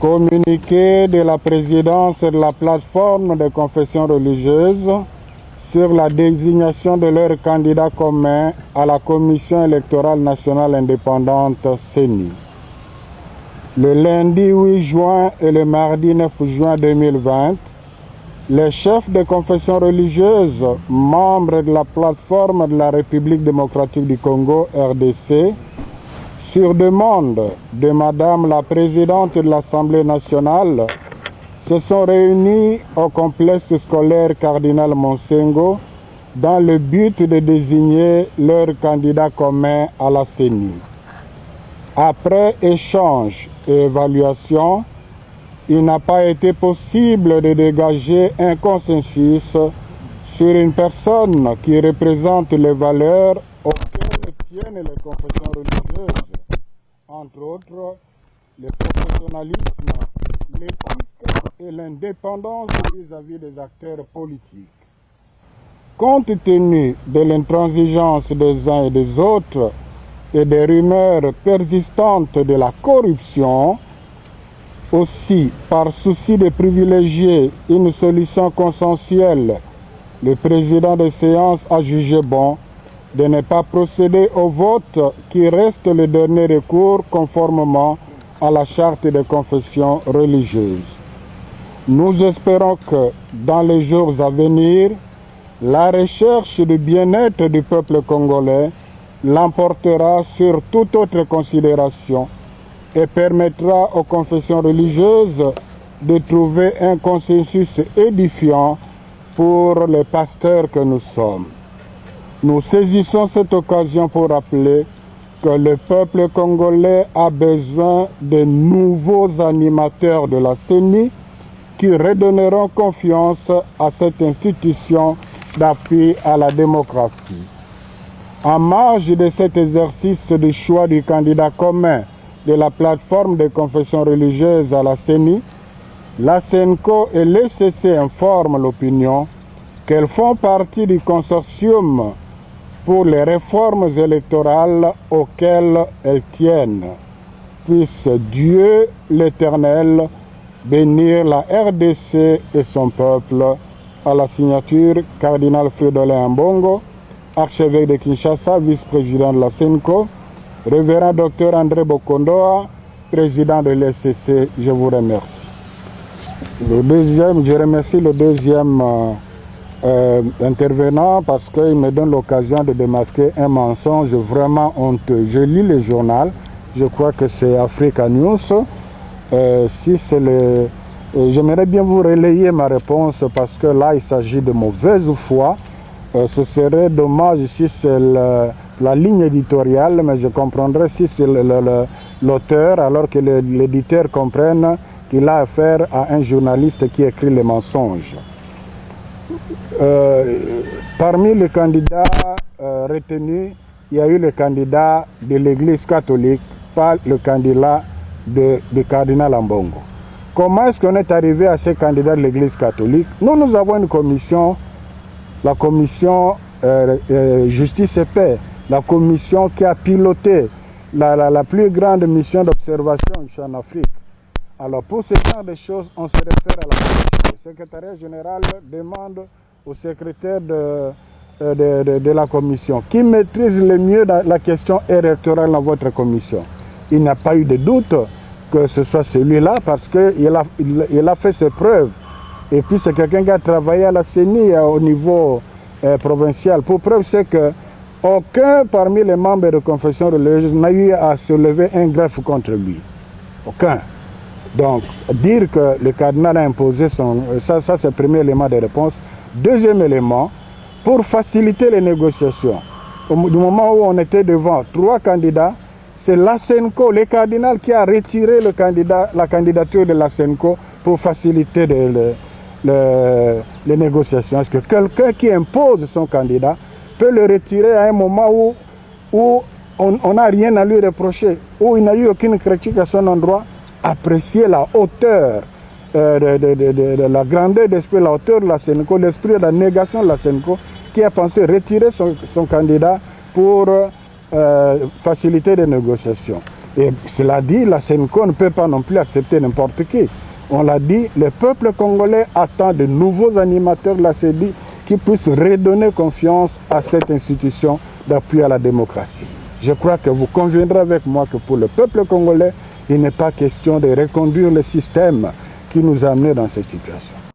Communiqué de la présidence de la plateforme des confessions religieuses sur la désignation de leurs candidats communs à la Commission électorale nationale indépendante CENI. Le lundi 8 juin et le mardi 9 juin 2020, les chefs des confessions religieuses, membres de la plateforme de la République démocratique du Congo, RDC, sur demande de Madame la Présidente de l'Assemblée nationale, se sont réunis au complexe scolaire Cardinal Monsengo dans le but de désigner leurs candidats communs à la CENI. Après échange et évaluation, il n'a pas été possible de dégager un consensus sur une personne qui représente les valeurs auxquelles tiennent les confessions religieuses, entre autres le professionnalisme, l'éthique et l'indépendance vis-à-vis des acteurs politiques. Compte tenu de l'intransigeance des uns et des autres et des rumeurs persistantes de la corruption, aussi, par souci de privilégier une solution consensuelle, le président de séance a jugé bon de ne pas procéder au vote qui reste le dernier recours conformément à la charte des confessions religieuses. Nous espérons que, dans les jours à venir, la recherche du bien-être du peuple congolais l'emportera sur toute autre considération et permettra aux confessions religieuses de trouver un consensus édifiant pour les pasteurs que nous sommes. Nous saisissons cette occasion pour rappeler que le peuple congolais a besoin de nouveaux animateurs de la CENI qui redonneront confiance à cette institution d'appui à la démocratie. En marge de cet exercice du choix du candidat commun de la plateforme des confessions religieuses à la CENI, la SENCO et l'ECC informent l'opinion qu'elles font partie du consortium pour les réformes électorales auxquelles elles tiennent. Puisse Dieu l'Éternel bénir la RDC et son peuple. À la signature, Cardinal Fridolin Ambongo, archevêque de Kinshasa, vice-président de la SENCO, Révérend Dr André Bokondoa, président de l'ECC. Je vous remercie. Je remercie le deuxième intervenant parce qu'il me donne l'occasion de démasquer un mensonge vraiment honteux. Je lis le journal, je crois que c'est Africa News. Si c'est le... J'aimerais bien vous relayer ma réponse parce que là il s'agit de mauvaise foi. Ce serait dommage si c'est la ligne éditoriale, mais je comprendrais si c'est l'auteur, alors que l'éditeur comprenne qu'il a affaire à un journaliste qui écrit les mensonges. Parmi les candidats retenus, il y a eu le candidat de l'Église catholique, pas le candidat de Cardinal Ambongo. Comment est-ce qu'on est arrivé à ces candidats de l'Église catholique? Nous avons une commission, la commission Justice et Paix, la commission qui a piloté la plus grande mission d'observation ici en Afrique. Alors pour ce genre de choses, on se réfère à la commission. Le secrétariat général demande au secrétaire de la commission qui maîtrise le mieux la question électorale dans votre commission. Il n'y a pas eu de doute que ce soit celui-là parce qu'il a fait ses preuves. Et puis c'est quelqu'un qui a travaillé à la CENI au niveau provincial. Pour preuve, c'est que aucun parmi les membres de confession religieuse n'a eu à se lever un greffe contre lui. Aucun. Donc, dire que le cardinal a imposé ça c'est le premier élément de réponse. Deuxième élément, pour faciliter les négociations, du moment où on était devant 3 candidats, c'est la SENCO, le cardinal qui a retiré la candidature de la SENCO pour faciliter les négociations. Est-ce que quelqu'un qui impose son candidat peut le retirer à un moment où on n'a rien à lui reprocher, où il n'a eu aucune critique à son endroit? Apprécier la hauteur de la grandeur d'esprit, la hauteur de la SENCO, l'esprit de la négation de la SENCO, qui a pensé retirer son candidat pour faciliter les négociations. Et cela dit, la SENCO ne peut pas non plus accepter n'importe qui. On l'a dit, le peuple congolais attend de nouveaux animateurs de la CEDI qui puissent redonner confiance à cette institution d'appui à la démocratie. Je crois que vous conviendrez avec moi que pour le peuple congolais, il n'est pas question de reconduire le système qui nous a amenés dans cette situation.